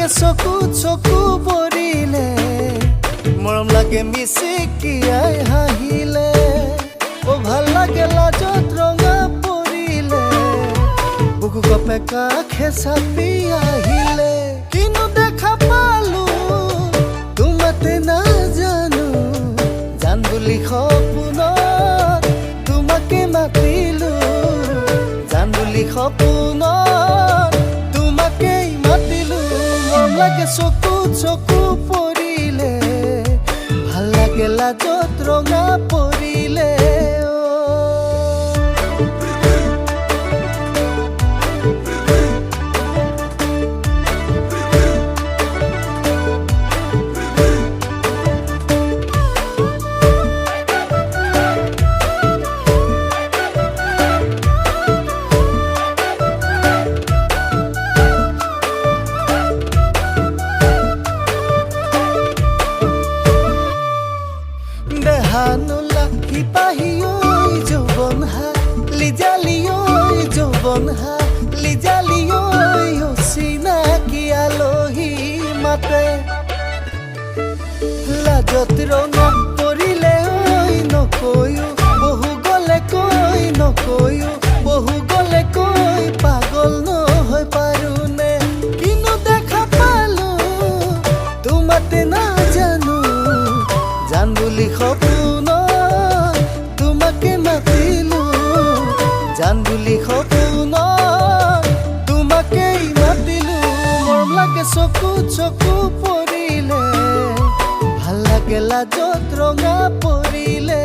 লাগে চকু পৰিলে মৰম লাগে মিচিকিয়াই হাঁহিলে অ ভাল লাগে লাজত ৰঙা পৰিলে বুকু কপে কাষে চাপি আহিলে কিনো দেখা পালো তোমাতে নাজানো জান বুলি সপোনত তোমাকে মাতিলো জান বুলি সপোনত তোমাকেই মাতিলো মৰম লাগে চকু পৰিলে ভাল লাগে লাজত ৰঙা পৰিলে দেহানুলা হিপাহিয়ৈ যৌবন হা লিজালিয়ৈ যৌবন হা লিজালিয়ৈ অচিনাকি আলহী মাতে লাজত ৰঙা পৰিলে ঐ নকয়ো বহু গলে কৈ নকয়ো বহু গলে কৈ পাগল নহয় পাৰোনে কিনো দেখা পালো তোমাতে নাজানো জান বুলি সপোনত তোমাকে মাতিলো জান বুলি সপোনত তোমাকেই মাতিলো মৰম লাগে চকু পৰিলে ভাল লাগে লাজত ৰঙা পৰিলে